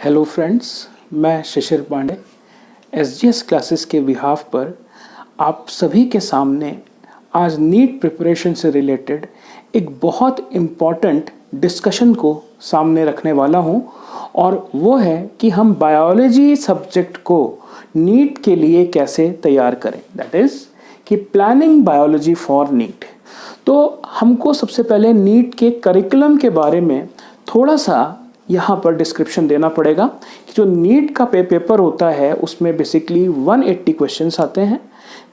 Hello friends, मैं शिशिर Pandey SGS classes के behalf पर आप सभी के सामने आज नीट प्रिपरेशन से रिलेटेड एक बहुत इम्पॉर्टेंट डिस्कशन को सामने रखने वाला हूं और वो है कि हम बायोलॉजी सब्जेक्ट को नीट के लिए कैसे तैयार करें। दैट इज़ कि प्लानिंग बायोलॉजी फॉर नीट। तो हमको सबसे पहले नीट के करिकुलम के बारे में थोड़ा सा यहाँ पर डिस्क्रिप्शन देना पड़ेगा कि जो नीट का पेपर होता है उसमें बेसिकली 180 क्वेश्चंस आते हैं,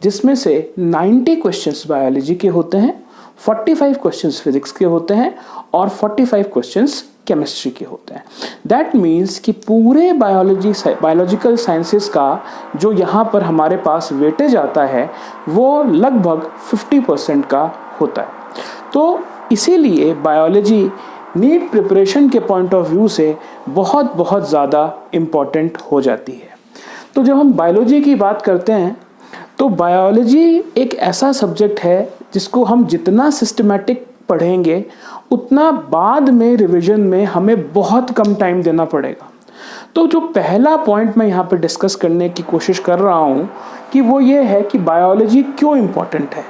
जिसमें से 90 क्वेश्चंस बायोलॉजी के होते हैं, 45 क्वेश्चंस फिजिक्स के होते हैं और 45 क्वेश्चंस केमिस्ट्री के होते हैं। दैट मीन्स कि पूरे बायोलॉजिकल साइंसेस का जो यहाँ पर हमारे पास वेटेज आता है वो लगभग 50% का होता है। तो इसीलिए बायोलॉजी नीट प्रिपरेशन के पॉइंट ऑफ व्यू से बहुत ज़्यादा इम्पॉर्टेंट हो जाती है। तो जब हम बायोलॉजी की बात करते हैं तो बायोलॉजी एक ऐसा सब्जेक्ट है जिसको हम जितना सिस्टमैटिक पढ़ेंगे उतना बाद में रिवीजन में हमें बहुत कम टाइम देना पड़ेगा। तो जो पहला पॉइंट मैं यहाँ पे डिस्कस करने की कोशिश कर रहा हूँ कि वो ये है कि बायोलॉजी क्यों इम्पॉर्टेंट है।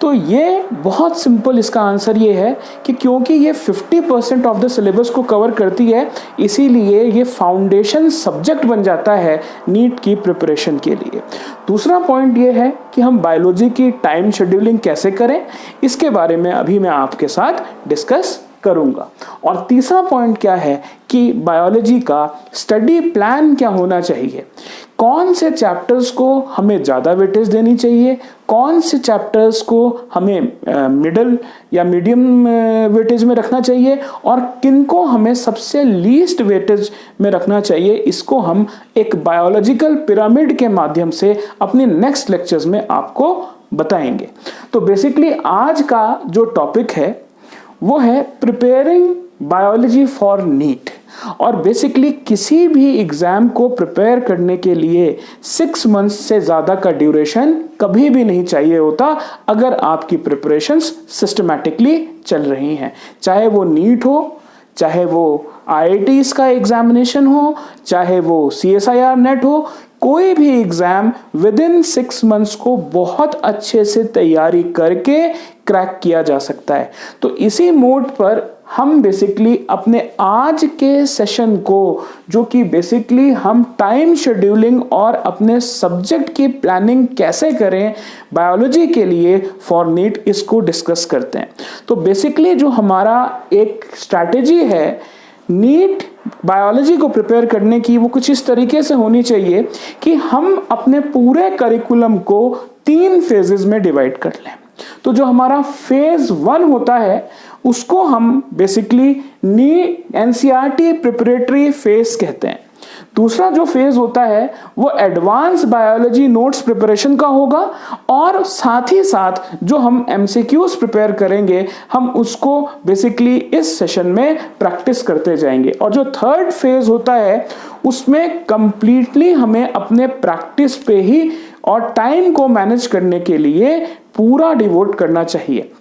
तो ये बहुत सिंपल इसका आंसर ये है कि क्योंकि ये 50% ऑफ द सिलेबस को कवर करती है, इसीलिए ये फाउंडेशन सब्जेक्ट बन जाता है नीट की प्रिपरेशन के लिए। दूसरा पॉइंट ये है कि हम बायोलॉजी की टाइम शेड्यूलिंग कैसे करें, इसके बारे में अभी मैं आपके साथ डिस्कस करूंगा। और तीसरा पॉइंट क्या है कि बायोलॉजी का स्टडी प्लान क्या होना चाहिए, कौन से चैप्टर्स को हमें ज़्यादा वेटेज देनी चाहिए, कौन से चैप्टर्स को हमें मिडल या मीडियम वेटेज में रखना चाहिए और किन को हमें सबसे लीस्ट वेटेज में रखना चाहिए। इसको हम एक बायोलॉजिकल पिरामिड के माध्यम से अपने नेक्स्ट लेक्चर्स में आपको बताएंगे। तो बेसिकली आज का जो टॉपिक है वो है प्रिपेयरिंग बायोलॉजी फॉर नीट। और बेसिकली किसी भी एग्जाम को प्रिपेयर करने के लिए 6 मंथ्स से ज़्यादा का ड्यूरेशन कभी भी नहीं चाहिए होता अगर आपकी प्रिपरेशंस सिस्टमैटिकली चल रही हैं। चाहे वो नीट हो, चाहे वो आईआईटीज का एग्जामिनेशन हो, चाहे वो सीएसआईआर नेट हो, कोई भी एग्जाम विद इन 6 मंथ्स को बहुत अच्छे से तैयारी करके क्रैक किया जा सकता है। तो इसी मोड पर हम बेसिकली अपने आज के सेशन को, जो कि बेसिकली हम टाइम शेड्यूलिंग और अपने सब्जेक्ट की प्लानिंग कैसे करें बायोलॉजी के लिए फॉर नीट, इसको डिस्कस करते हैं। तो बेसिकली जो हमारा एक स्ट्रैटेजी है नीट बायोलॉजी को प्रिपेयर करने की, वो कुछ इस तरीके से होनी चाहिए कि हम अपने पूरे करिकुलम को 3 फेजेस में डिवाइड कर लें। तो जो हमारा फेज 1 होता है उसको हम बेसिकली एनसीईआरटी प्रिपरेटरी फेज कहते हैं। दूसरा जो फेज होता है वो एडवांस बायोलॉजी नोट्स प्रिपरेशन का होगा और साथ ही साथ जो हम एमसीक्यूज प्रिपेयर करेंगे हम उसको बेसिकली इस सेशन में प्रैक्टिस करते जाएंगे। और जो थर्ड फेज होता है उसमें कंप्लीटली हमें अपने प्रैक्टिस पे ही और टाइम को मैनेज करने के लिए पूरा डिवोट करना चाहिए।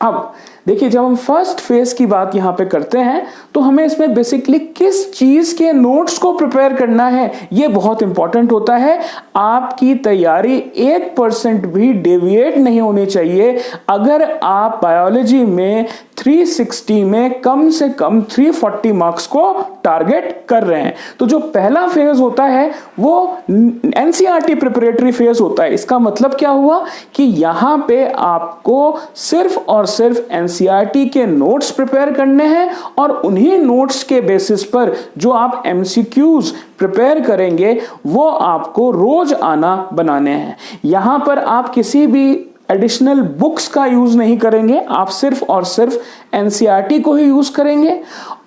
अब देखिए, जब हम फर्स्ट फेज की बात यहाँ पे करते हैं तो हमें इसमें बेसिकली किस चीज के नोट्स को प्रिपेयर करना है ये बहुत इंपॉर्टेंट होता है। आपकी तैयारी 1% भी डेविएट नहीं होनी चाहिए। अगर आप बायोलॉजी में 360 में कम से कम 340 मार्क्स को टारगेट कर रहे हैं, तो जो पहला फेज होता है वो एनसीईआरटी प्रिपरेटरी फेज होता है। इसका मतलब क्या हुआ कि यहाँ पे आपको सिर्फ और सिर्फ एनसीईआरटी के नोट्स प्रिपेयर करने हैं और उन्हीं नोट्स के बेसिस पर जो आप एमसीक्यूज प्रिपेयर करेंगे वो आपको रोज आना बनाने हैं। यहां पर आप किसी भी एडिशनल बुक्स का यूज नहीं करेंगे, आप सिर्फ और सिर्फ एनसीईआरटी को ही यूज करेंगे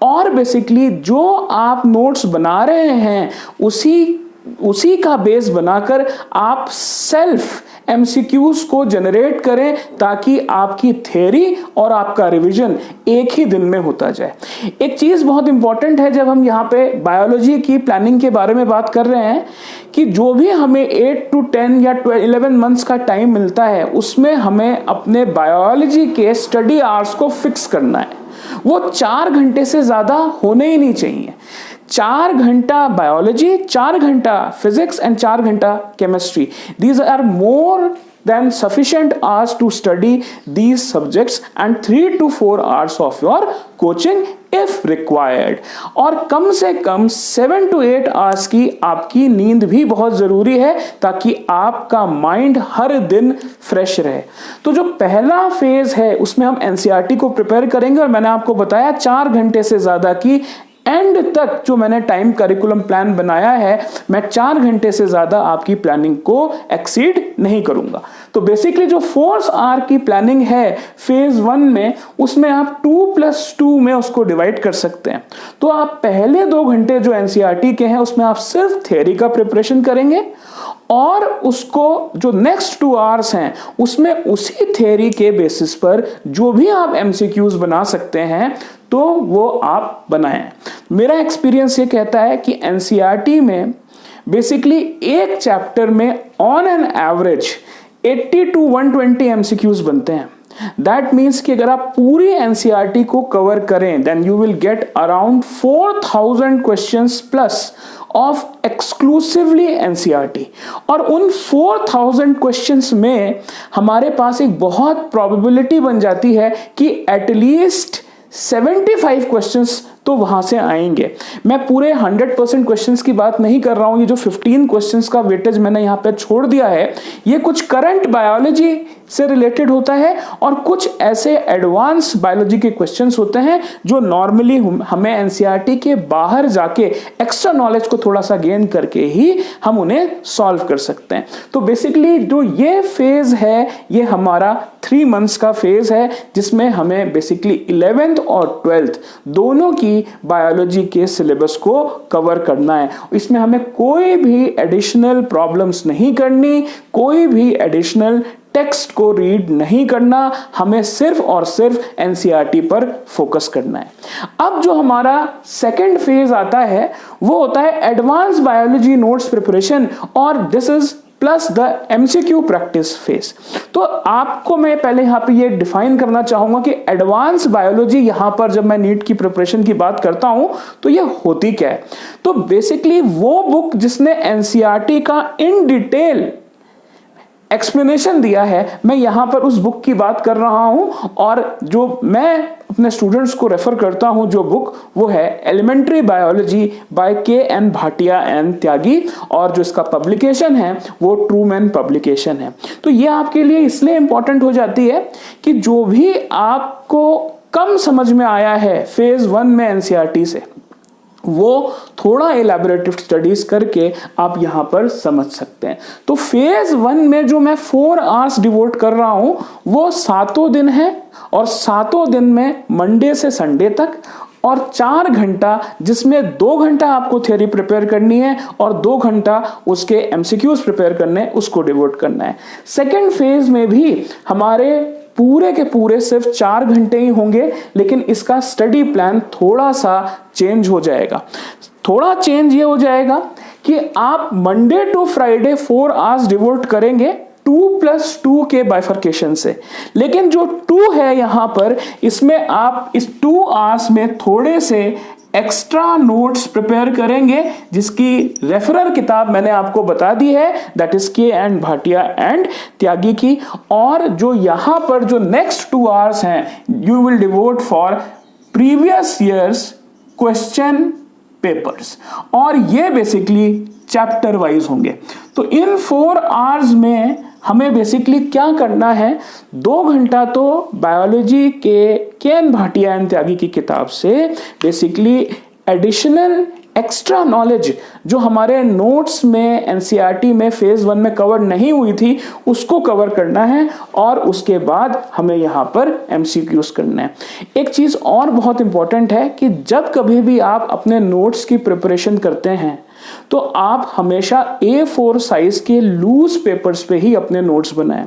और बेसिकली जो आप नोट्स बना रहे हैं उसी का बेस बनाकर आप सेल्फ एमसीक्यूज को जनरेट करें ताकि आपकी थ्योरी और आपका रिवीजन एक ही दिन में होता जाए। एक चीज बहुत इंपॉर्टेंट है जब हम यहाँ पे बायोलॉजी की प्लानिंग के बारे में बात कर रहे हैं कि जो भी हमें 8 to 10 या 11 मंथ्स का टाइम मिलता है उसमें हमें अपने बायोलॉजी के स्टडी आवर्स को फिक्स करना है। वो 4 घंटे से ज्यादा होने ही नहीं चाहिए। 4 घंटा बायोलॉजी, 4 घंटा फिजिक्स एंड 4 घंटा chemistry, these are more than sufficient hours to study these subjects and 3 to 4 hours of your coaching if required. और कम से कम 7 to 8 hours की आपकी नींद भी बहुत जरूरी है ताकि आपका माइंड हर दिन फ्रेश रहे। तो जो पहला फेज है उसमें हम एनसीईआरटी को प्रिपेयर करेंगे और मैंने आपको बताया 4 घंटे से ज्यादा की एंड तक जो मैंने टाइम करिकुलम प्लान बनाया है, मैं 4 घंटे से ज्यादा आपकी प्लानिंग को एक्सीड नहीं करूंगा। तो बेसिकली जो 4 आवर की प्लानिंग है फेज 1 में, उसमें आप 2+2 में उसको डिवाइड कर सकते हैं। तो आप पहले 2 घंटे जो एनसीईआरटी के हैं उसमें आप सिर्फ थ्योरी का प्रिपरेशन करेंगे और उसको जो नेक्स्ट 2 आवर्स हैं उसमें उसी थ्योरी के बेसिस पर जो भी आप एमसीक्यूज बना सकते हैं तो वो आप बनाएं। मेरा एक्सपीरियंस ये कहता है कि एनसीईआरटी में बेसिकली एक चैप्टर में on an average 80 to 120 MCQs बनते हैं। दैट मीन्स कि अगर आप पूरी एनसीईआरटी को कवर करें then you will get around 4000 questions plus of exclusively NCERT. और उन 4000 क्वेश्चंस में हमारे पास एक बहुत प्रोबेबिलिटी बन जाती है कि एटलीस्ट 75 क्वेश्चंस तो वहां से आएंगे। मैं पूरे 100% क्वेश्चंस की बात नहीं कर रहा हूं। ये जो 15 क्वेश्चंस का वेटेज मैंने यहां पे छोड़ दिया है, ये कुछ करंट बायोलॉजी से रिलेटेड होता है और कुछ ऐसे एडवांस बायोलॉजी के क्वेश्चंस होते हैं जो नॉर्मली हमें एनसीईआरटी के बाहर जाके एक्स्ट्रा नॉलेज को थोड़ा सा गेन करके ही हम उन्हें सॉल्व कर सकते हैं। तो बेसिकली जो ये फेज है ये हमारा 3 मंथ्स का फेज है जिसमें हमें बेसिकली 11th और 12th दोनों की बायोलॉजी के सिलेबस को कवर करना है। इसमें हमें कोई भी एडिशनल प्रॉब्लम्स नहीं करनी, कोई भी एडिशनल टेक्स्ट को रीड नहीं करना, हमें सिर्फ और सिर्फ एनसीईआरटी पर फोकस करना है। अब जो हमारा सेकंड फेज आता है वो होता है एडवांस बायोलॉजी नोट्स प्रिपरेशन और this is plus the MCQ practice phase. तो आपको मैं पहले यहां पे ये डिफाइन करना चाहूंगा कि एडवांस बायोलॉजी यहां पर जब मैं नीट की प्रिपरेशन की बात करता हूं तो ये होती क्या है। तो बेसिकली वो बुक जिसने एनसीईआरटी का इन डिटेल एक्सप्लेनेशन दिया है, मैं यहां पर उस बुक की बात कर रहा हूं। और जो मैं अपने स्टूडेंट्स को रेफर करता हूं जो बुक, वो है elementary biology by K N. Bhatia and Tyagi और जो इसका पब्लिकेशन है वो ट्रूमैन पब्लिकेशन है। तो ये आपके लिए इसलिए इंपॉर्टेंट हो जाती है कि जो भी आपको कम समझ में आया है फेज 1 में एनसीईआरटी से, वो थोड़ा एलैबोरेटिव स्टडीज करके आप यहां पर समझ सकते हैं। तो फेज 1 में जो मैं 4 आवर्स डिवोट कर रहा हूं वो 7 दिन है और 7 दिन में मंडे से संडे तक और 4 घंटा जिसमें 2 घंटा आपको थ्योरी प्रिपेयर करनी है और 2 घंटा उसके एमसीक्यूज प्रिपेयर करने हैं, उसको डिवोट करना है। सेकेंड फेज में भी हमारे पूरे के पूरे सिर्फ 4 घंटे ही होंगे, लेकिन इसका स्टडी प्लान थोड़ा सा चेंज हो जाएगा। थोड़ा चेंज ये हो जाएगा कि आप Monday to Friday 4 hours devote करेंगे 2+2 के बाइफर्केशन से, लेकिन जो 2 है यहां पर, इसमें आप इस 2 आवर्स में थोड़े से एक्स्ट्रा नोट्स प्रिपेयर करेंगे जिसकी रेफरल किताब मैंने आपको बता दी है, that is K N. Bhatia and Tyagi की। और जो यहां पर जो नेक्स्ट 2 आवर्स हैं you will devote for previous years question papers और ये बेसिकली चैप्टर वाइज होंगे। तो इन 4 आवर्स में हमें बेसिकली क्या करना है, 2 घंटा तो biology K. N.. Bhatia and Tyagi की किताब से बेसिकली एडिशनल एक्स्ट्रा नॉलेज जो हमारे नोट्स में एनसीईआरटी में फेज 1 में कवर नहीं हुई थी उसको कवर करना है और उसके बाद हमें यहाँ पर एमसीक्यूज करना है। एक चीज और बहुत इंपॉर्टेंट है कि जब कभी भी आप अपने नोट्स की प्रिपरेशन करते हैं तो आप हमेशा A4 साइज के लूज पेपर्स पे ही अपने नोट्स बनाएं।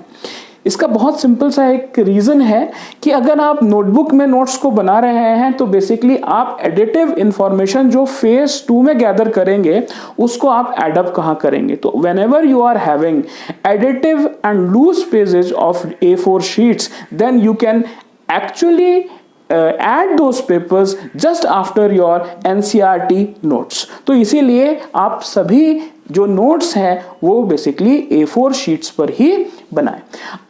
इसका बहुत सिंपल सा एक रीजन है कि अगर आप नोटबुक में नोट्स को बना रहे हैं तो बेसिकली आप एडिटिव इंफॉर्मेशन जो फेज 2 में गैदर करेंगे उसको आप एडअप कहां करेंगे। तो whenever you are having additive and loose pages of A4 sheets then you can actually add those papers just after your NCERT notes. तो इसीलिए आप सभी जो नोट्स हैं वो बेसिकली A4 शीट्स पर ही बनाएं।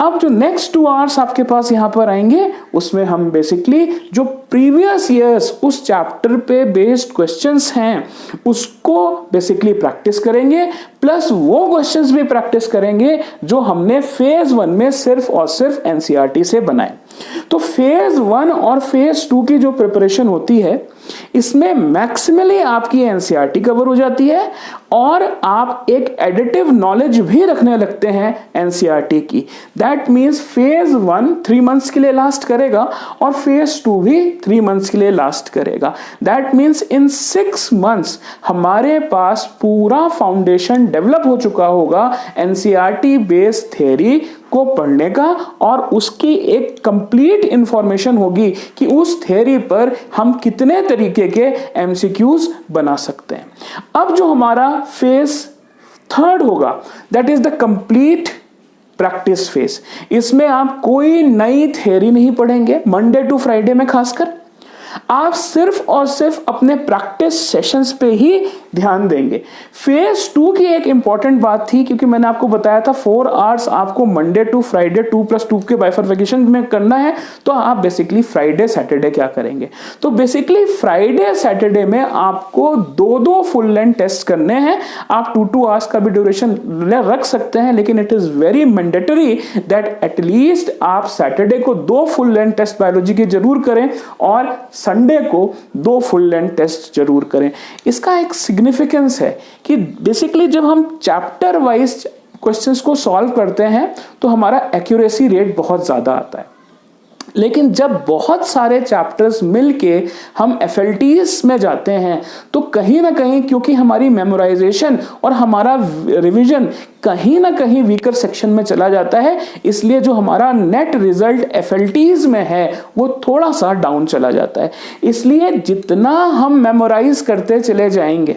अब जो नेक्स्ट 2 आवर्स आपके पास यहाँ पर आएंगे उसमें हम बेसिकली जो प्रीवियस ईयर्स उस चैप्टर पे बेस्ड क्वेश्चंस हैं उसको बेसिकली प्रैक्टिस करेंगे, प्लस वो क्वेश्चंस भी प्रैक्टिस करेंगे जो हमने फेज 1 में सिर्फ और सिर्फ NCERT से बनाए। तो फेज 1 और फेज 2 की जो प्रिपरेशन होती है इसमें मैक्सिमली आपकी NCERT कवर हो जाती है और आप एक एडिटिव नॉलेज भी रखने लगते हैं NCERT की। दैट मीन्स फेज 1 3 मंथ्स के लिए लास्ट करेगा और फेज 2 भी 3 मंथ्स के लिए लास्ट करेगा। दैट मीन्स इन 6 मंथ्स हमारे पास पूरा फाउंडेशन डेवलप हो चुका होगा NCERT बेस्ड थ्योरी को पढ़ने का, और उसकी एक कंप्लीट इंफॉर्मेशन होगी कि उस थ्योरी पर हम कितने तरीके के MCQs बना सकते हैं। अब जो हमारा फेज 3 होगा that is the complete practice phase. इसमें आप कोई नई थ्योरी नहीं पढ़ेंगे मंडे टू फ्राइडे में, खासकर आप सिर्फ और सिर्फ अपने प्रैक्टिस सेशंस पे ही ध्यान देंगे। फेज 2 की एक इंपॉर्टेंट बात थी, क्योंकि मैंने आपको बताया था 4 आवर्स आपको मंडे टू फ्राइडे 2+2 के बाइफरफिकेशन में करना है, तो आप बेसिकली फ्राइडे सैटरडे क्या करेंगे? तो बेसिकली फ्राइडे सैटरडे में आपको 2 फुल लेंथ टेस्ट करने हैं। आप 2 आवर्स का भी ड्यूरेशन रख सकते हैं, लेकिन it is very mandatory that at least आप सैटरडे को 2 फुल लेंथ टेस्ट बायोलॉजी के जरूर करें और संडे को 2 फुल लेंथ टेस्ट जरूर करें। इसका एक सिग्निफिकेंस है कि बेसिकली जब हम चैप्टर वाइज क्वेश्चंस को सॉल्व करते हैं तो हमारा एक्यूरेसी रेट बहुत ज्यादा आता है, लेकिन जब बहुत सारे चैप्टर्स मिलके हम FLTs में जाते हैं तो कहीं ना कहीं, क्योंकि हमारी मेमोराइजेशन और हमारा रिवीजन कहीं ना कहीं वीकर सेक्शन में चला जाता है, इसलिए जो हमारा नेट रिजल्ट FLTs में है वो थोड़ा सा डाउन चला जाता है। इसलिए जितना हम मेमोराइज करते चले जाएंगे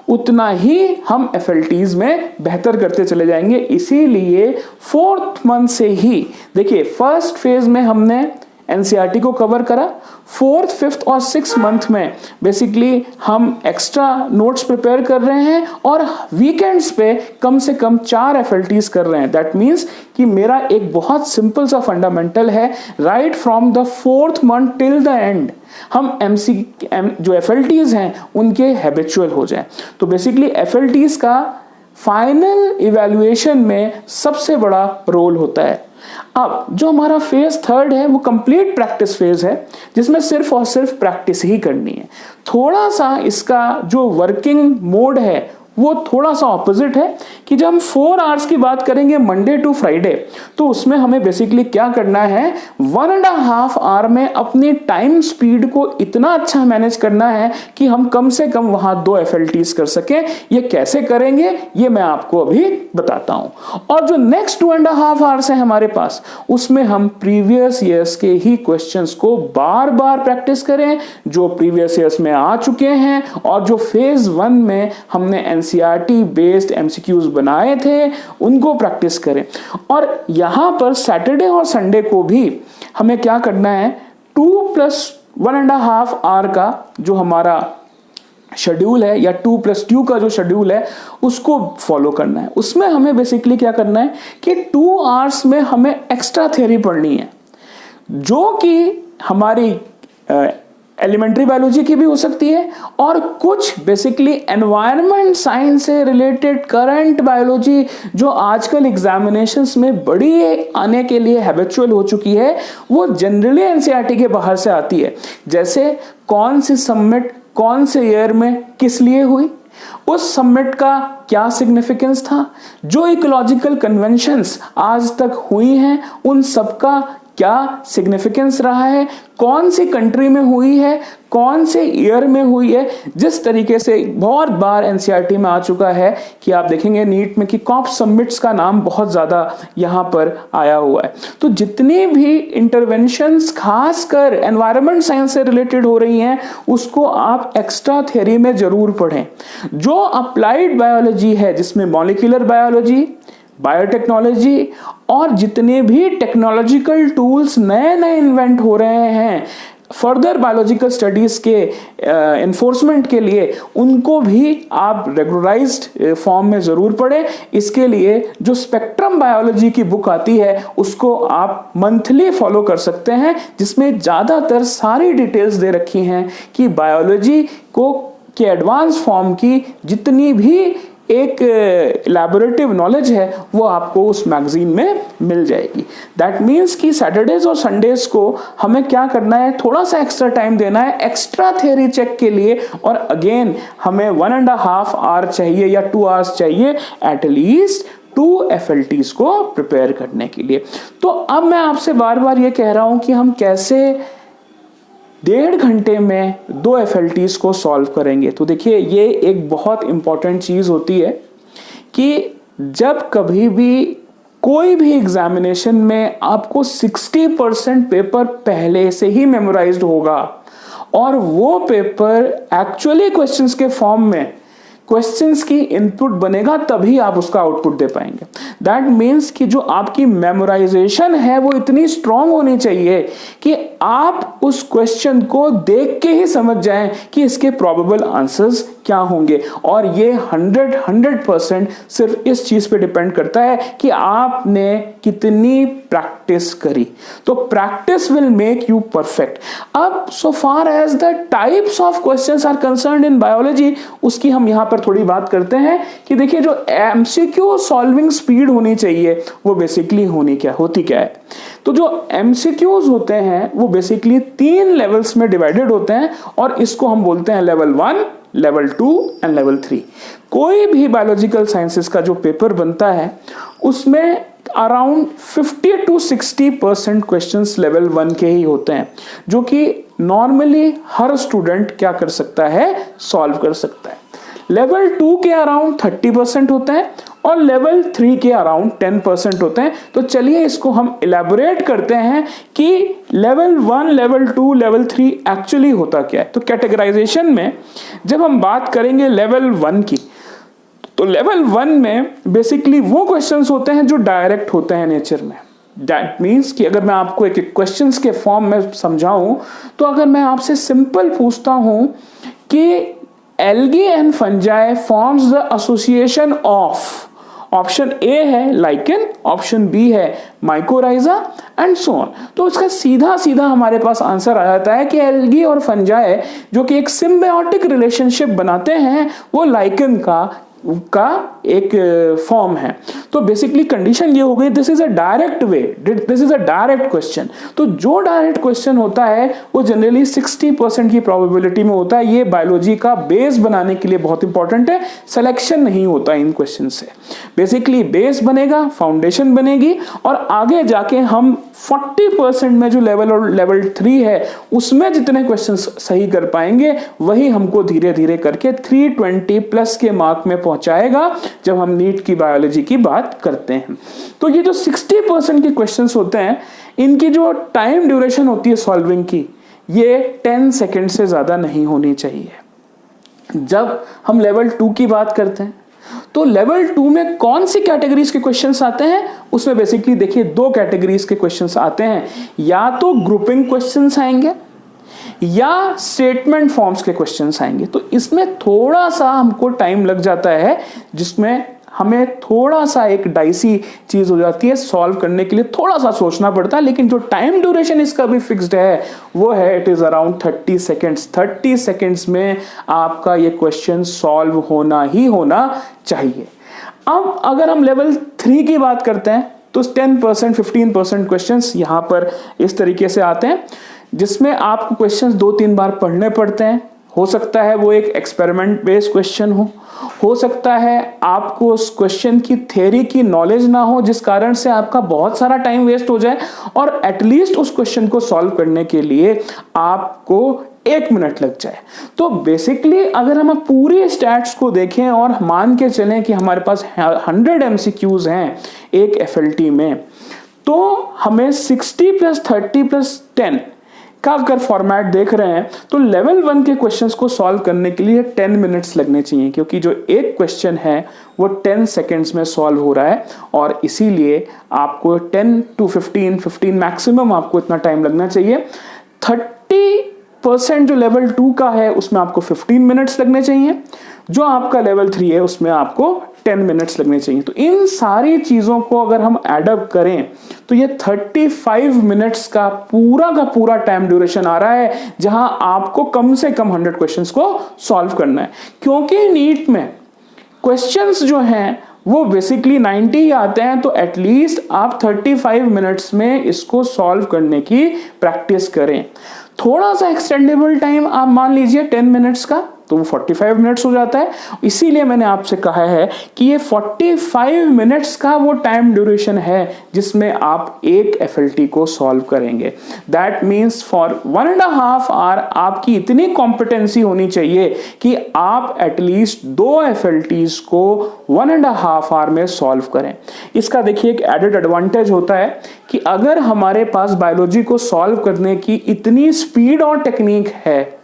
उतना ही हम FLTs में बेहतर करते चले जाएंगे। इसीलिए 4th मंथ से ही देखिए, फर्स्ट फेज में हमने NCERT को कवर करा, 4th, 5th और 6th मंथ में बेसिकली हम एक्स्ट्रा नोट्स प्रिपेयर कर रहे हैं और वीकेंड्स पे कम से कम 4 FLTs कर रहे हैं। दैट मीन्स कि मेरा एक बहुत सिंपल सा फंडामेंटल है, right from the 4th month till the end हम जो FLTs हैं उनके हैबिचुअल हो जाए। तो बेसिकली FLTs का फाइनल इवैल्यूएशन में सबसे बड़ा रोल होता है। अब जो हमारा फेज 3 है वो कंप्लीट प्रैक्टिस फेज है, जिसमें सिर्फ और सिर्फ प्रैक्टिस ही करनी है। थोड़ा सा इसका जो वर्किंग मोड है वो थोड़ा सा ऑपोजिट है कि जब हम 4 आवर्स की बात करेंगे मंडे टू फ्राइडे, तो उसमें हमें बेसिकली क्या करना है, 1.5 आवर में अपनी टाइम स्पीड को इतना अच्छा मैनेज करना है कि हम कम से कम वहां 2 FLTs कर सकें। ये कैसे करेंगे ये मैं आपको अभी बताता हूं। और जो नेक्स्ट 2.5 आवर्स है हमारे पास, उसमें हम प्रीवियस ईयर्स के ही क्वेश्चंस को बार बार प्रैक्टिस करें जो प्रीवियस ईयर्स में आ चुके हैं और जो फेज 1 में हमने NCERT बेस्ड MCQs बनाए थे उनको प्रैक्टिस करें। और यहां पर सैटरडे और संडे को भी हमें क्या करना है, 2+1.5 आवर का जो हमारा शेड्यूल है या 2+2 का जो शेड्यूल है उसको फॉलो करना है। उसमें हमें बेसिकली क्या करना है कि 2 आवर्स में हमें एक्स्ट्रा थ्योरी पढ़नी है, जो कि हमारी एलिमेंट्री बायोलॉजी की भी हो सकती है और कुछ बेसिकली एनवायरनमेंट साइंस से रिलेटेड करंट बायोलॉजी जो आजकल एग्जामिनेशंस में बड़ी आने के लिए हैबिचुअल हो चुकी है, वो जनरली NCERT के बाहर से आती है। जैसे कौन सी सबमिट कौन से ईयर में किस लिए हुई, उस सबमिट का क्या सिग्निफिकेंस था, जो इकोलॉजिकल कन्वेंशंस आज तक हुई हैं उन सबका क्या सिग्निफिकेंस रहा है, कौन सी कंट्री में हुई है, कौन से ईयर में हुई है। जिस तरीके से बहुत बार NCERT में आ चुका है कि आप देखेंगे नीट में कि कॉप सबमिट्स का नाम बहुत ज्यादा यहां पर आया हुआ है। तो जितनी भी इंटरवेंशंस खासकर एनवायरनमेंट साइंस से रिलेटेड हो रही हैं उसको आप एक्स्ट्रा थ्योरी में जरूर पढ़ें। जो अप्लाइड बायोलॉजी है जिसमें मॉलिक्यूलर बायोलॉजी, बायोटेक्नोलॉजी और जितने भी टेक्नोलॉजिकल टूल्स नए नए इन्वेंट हो रहे हैं, फर्दर बायोलॉजिकल स्टडीज़ के इन्फोर्समेंट के लिए उनको भी आप रेगुलराइज्ड फॉर्म में ज़रूर पढ़ें। इसके लिए जो स्पेक्ट्रम बायोलॉजी की बुक आती है उसको आप मंथली फॉलो कर सकते हैं, जिसमें ज़्यादातर सारी डिटेल्स दे रखी हैं कि बायोलॉजी को के एडवांस फॉर्म की जितनी भी एक लैबोरेटिव नॉलेज है वो आपको उस मैगजीन में मिल जाएगी। दैट मीन्स कि सैटरडेज और संडेज को हमें क्या करना है, थोड़ा सा एक्स्ट्रा टाइम देना है एक्स्ट्रा थ्योरी चेक के लिए, और अगेन हमें 1.5 आवर चाहिए या 2 आवर्स चाहिए एटलीस्ट 2 FLTs को प्रिपेयर करने के लिए। तो अब मैं आपसे बार बार ये कह रहा हूं कि हम कैसे 1.5 घंटे में 2 FLTs को सॉल्व करेंगे। तो देखिए ये एक बहुत इंपॉर्टेंट चीज़ होती है कि जब कभी भी कोई भी एग्जामिनेशन में आपको 60% पेपर पहले से ही मेमोराइज्ड होगा और वो पेपर एक्चुअली क्वेश्चंस के फॉर्म में क्वेश्चंस की इनपुट बनेगा, तभी आप उसका आउटपुट दे पाएंगे। दैट मीन्स कि जो आपकी मेमोराइजेशन है वो इतनी स्ट्रांग होनी चाहिए कि आप उस क्वेश्चन को देख के ही समझ जाएं कि इसके प्रोबेबल आंसर्स क्या होंगे। और ये 100% सिर्फ इस चीज पे डिपेंड करता है कि आपने कितनी प्रैक्टिस करी। तो practice will make you perfect. अब so far as the types of questions are concerned in biology, उसकी हम यहां पर थोड़ी बात करते हैं कि देखिए जो MCQ सॉल्विंग स्पीड होनी चाहिए वो बेसिकली होती क्या है। तो जो MCQs होते हैं वो बेसिकली 3 लेवल्स में डिवाइडेड होते हैं और इसको हम बोलते हैं लेवल 1, लेवल 2 एंड लेवल 3। कोई भी बायोलॉजिकल साइंसेस का जो पेपर बनता है उसमें अराउंड 50 to 60% क्वेश्चंस लेवल 1 के ही होते हैं, जो कि नॉर्मली हर स्टूडेंट क्या कर सकता है, सॉल्व कर सकता है। लेवल 2 के अराउंड 30% होते हैं और लेवल 3 के अराउंड 10% होते हैं। तो चलिए इसको हम इलेबोरेट करते हैं कि लेवल 1, लेवल 2, लेवल 3 एक्चुअली होता क्या है। तो कैटेगराइजेशन में जब हम बात करेंगे लेवल 1 की, तो लेवल 1 में बेसिकली वो क्वेश्चंस होते हैं जो डायरेक्ट होते हैं नेचर में। दैट मीन्स कि अगर मैं आपको एक क्वेश्चंस के फॉर्म में समझाऊं, तो अगर मैं आपसे सिंपल पूछता हूं कि algae and fungi forms the association of, option A है लाइकेन, ऑप्शन बी है माइकोराइजा एंड सो ऑन, तो इसका सीधा सीधा हमारे पास आंसर आ जाता है कि एल्गी और फंजाई जो कि एक सिम्बायोटिक रिलेशनशिप बनाते हैं वो लाइकेन का एक फॉर्म है। तो बेसिकली कंडीशन ये हो गई, this is a direct way, this is a direct question. तो जो डायरेक्ट क्वेश्चन होता है वो जनरली 60% की प्रोबेबिलिटी में होता है। ये बायोलॉजी का बेस बनाने के लिए बहुत इंपॉर्टेंट है। सिलेक्शन नहीं होता इन क्वेश्चन से, बेसिकली बेस बनेगा, फाउंडेशन बनेगी और आगे जाके हम 40% में जो लेवल और लेवल 3 है उसमें जितने क्वेश्चन सही कर पाएंगे वही हमको धीरे धीरे करके 320+ के मार्क में पहुंचाएगा जब हम नीट की बायोलॉजी की बात करते हैं। तो ये जो 60% के क्वेश्चंस होते हैं इनकी जो टाइम ड्यूरेशन होती है सॉल्विंग की, ये 10 सेकेंड से ज्यादा नहीं होनी चाहिए। जब हम लेवल 2 की बात करते हैं तो लेवल 2 में कौन सी कैटेगरीज के क्वेश्चंस आते हैं, उसमें बेसिकली देखिए 2 कैटेगरीज के क्वेश्चंस आते हैं। या तो ग्रुपिंग क्वेश्चंस आएंगे या स्टेटमेंट फॉर्म्स के क्वेश्चंस आएंगे। तो इसमें थोड़ा सा हमको टाइम लग जाता है, जिसमें हमें थोड़ा सा एक डाइसी चीज हो जाती है, सॉल्व करने के लिए थोड़ा सा सोचना पड़ता है। लेकिन जो टाइम ड्यूरेशन इसका भी फिक्स्ड है वो है, it is around 30 seconds. 30 seconds में आपका ये क्वेश्चन सॉल्व होना ही होना चाहिए। अब अगर हम लेवल 3 की बात करते हैं तो 10%, 15% क्वेश्चंस यहाँ पर इस तरीके से आते हैं, जिसमें आपको क्वेश्चंस 2-3 बार पढ़ने पड़ते हैं। हो सकता है वो एक एक्सपेरिमेंट बेस्ड क्वेश्चन हो सकता है आपको उस क्वेश्चन की थ्योरी की नॉलेज ना हो, जिस कारण से आपका बहुत सारा टाइम वेस्ट हो जाए और एटलीस्ट उस क्वेश्चन को सॉल्व करने के लिए आपको 1 मिनट लग जाए। तो बेसिकली अगर हम पूरी स्टैट्स को देखें और मान के चलें कि हमारे पास 100 MCQs हैं एक FLT में, तो हमें 60 + 30 + 10 का अगर फॉर्मेट देख रहे हैं तो लेवल 1 के क्वेश्चंस को सॉल्व करने के लिए 10 मिनट्स लगने चाहिए, क्योंकि जो एक क्वेश्चन है वो 10 सेकेंड्स में सॉल्व हो रहा है और इसीलिए आपको 10 to 15 मैक्सिमम आपको इतना टाइम लगना चाहिए। 30 जो लेवल 2 का है उसमें आपको 15 मिनट्स लगने चाहिए, जो आपका लेवल 3 है उसमें आपको 10 मिनट्स लगने चाहिए। तो इन सारी चीजों को अगर हम एडअप करें तो ये 35 मिनट्स का पूरा टाइम ड्यूरेशन आ रहा है, जहां आपको कम से कम 100 क्वेश्चंस को सॉल्व करना है। क्योंकि नीट में क्वेश्चंस जो हैं वो बेसिकली 90 ही आते हैं, तो एटलीस्ट आप 35 मिनट्स में इसको सॉल्व करने की प्रैक्टिस करें। थोड़ा सा एक्सटेंडेबल टाइम आप मान लीजिए 10 मिनट्स का, तो वो 45 मिनट्स हो जाता है। इसीलिए मैंने आपसे कहा है कि ये 45 मिनट्स का वो टाइम ड्यूरेशन है जिसमें आप एक FLT को सॉल्व करेंगे। दैट मीन्स फॉर 1.5 आवर आपकी इतनी कॉम्पिटेंसी होनी चाहिए कि आप एटलीस्ट 2 FLTs को 1.5 आवर में सॉल्व करें। इसका देखिए एक एडेड एडवांटेज होता है कि अगर हमारे पास बायोलॉजी को सॉल्व करने की इतनी स्पीड और टेक्निक है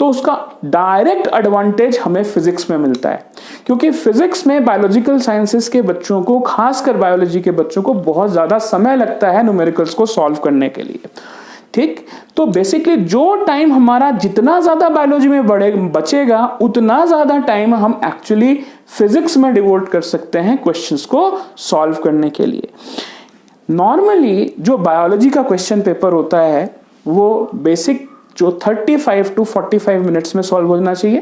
तो उसका डायरेक्ट एडवांटेज हमें फिजिक्स में मिलता है, क्योंकि फिजिक्स में बायोलॉजिकल साइंसेस के बच्चों को, खासकर बायोलॉजी के बच्चों को बहुत ज्यादा समय लगता है न्यूमेरिकल्स को सॉल्व करने के लिए। ठीक, तो बेसिकली जो टाइम हमारा जितना ज्यादा बायोलॉजी में बचेगा उतना ज्यादा टाइम हम एक्चुअली फिजिक्स में डिवोट कर सकते हैं क्वेश्चंस को सॉल्व करने के लिए। नॉर्मली जो बायोलॉजी का क्वेश्चन पेपर होता है वो बेसिक जो 35 to 45 मिनट्स में सॉल्व होना चाहिए।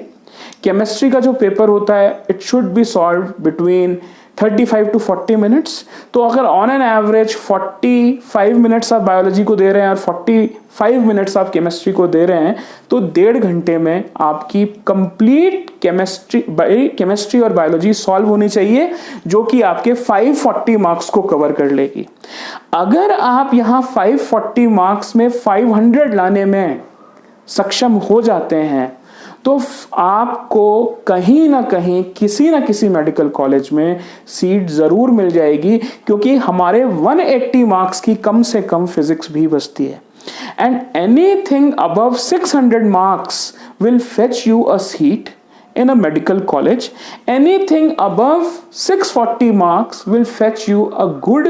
केमिस्ट्री का जो पेपर होता है it should be solve between 35 to 40 minutes. तो अगर ऑन एन एवरेज 45 मिनट्स आप बायोलॉजी को दे रहे हैं और 45 मिनट्स आप केमिस्ट्री को दे रहे हैं, तो 1.5 घंटे में आपकी कंप्लीट केमिस्ट्री और बायोलॉजी सॉल्व होनी चाहिए, जो कि आपके 540 मार्क्स को कवर कर लेगी। अगर आप यहां 540 मार्क्स में 500 लाने में सक्षम हो जाते हैं तो आपको कहीं ना कहीं किसी ना किसी मेडिकल कॉलेज में सीट जरूर मिल जाएगी, क्योंकि हमारे 180 मार्क्स की कम से कम फिजिक्स भी बचती है। And anything above 600 marks will fetch you a seat in a medical college. Anything above 640 marks will fetch you a good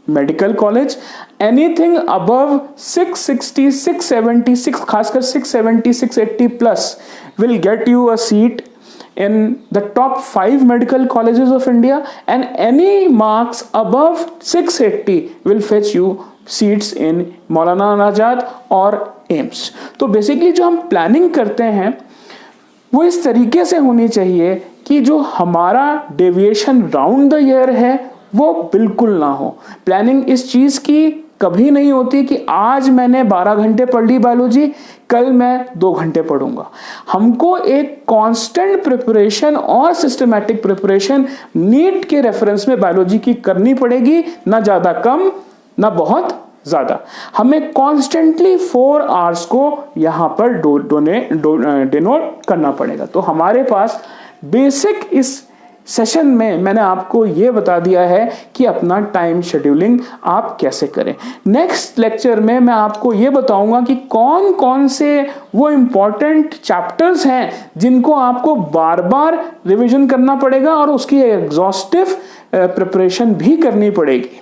medical college. Anything above 660, 670, खासकर 670, 680 plus will get you a seat in the top 5 medical colleges of India, and any marks above 680 will fetch you seats in Maulana Azad और AIIMS. तो basically जो हम planning करते हैं वो इस तरीके से होनी चाहिए कि जो हमारा डेविएशन राउंड द ईयर है वो बिल्कुल ना हो। प्लानिंग इस चीज की कभी नहीं होती कि आज मैंने 12 घंटे पढ़ ली बायोलॉजी, कल मैं 2 घंटे पढ़ूंगा। हमको एक कांस्टेंट प्रिपरेशन और सिस्टमैटिक प्रिपरेशन नीट के रेफरेंस में बायोलॉजी की करनी पड़ेगी, ना ज्यादा कम ना बहुत ज्यादा। हमें कॉन्स्टेंटली 4 आवर्स को यहां पर डिनोट करना पड़ेगा। तो हमारे पास बेसिक इस सेशन में मैंने आपको यह बता दिया है कि अपना टाइम शेड्यूलिंग आप कैसे करें। नेक्स्ट लेक्चर में मैं आपको यह बताऊंगा कि कौन कौन से वो इंपॉर्टेंट चैप्टर्स हैं जिनको आपको बार बार रिवीजन करना पड़ेगा और उसकी एग्जॉस्टिव प्रिपरेशन भी करनी पड़ेगी।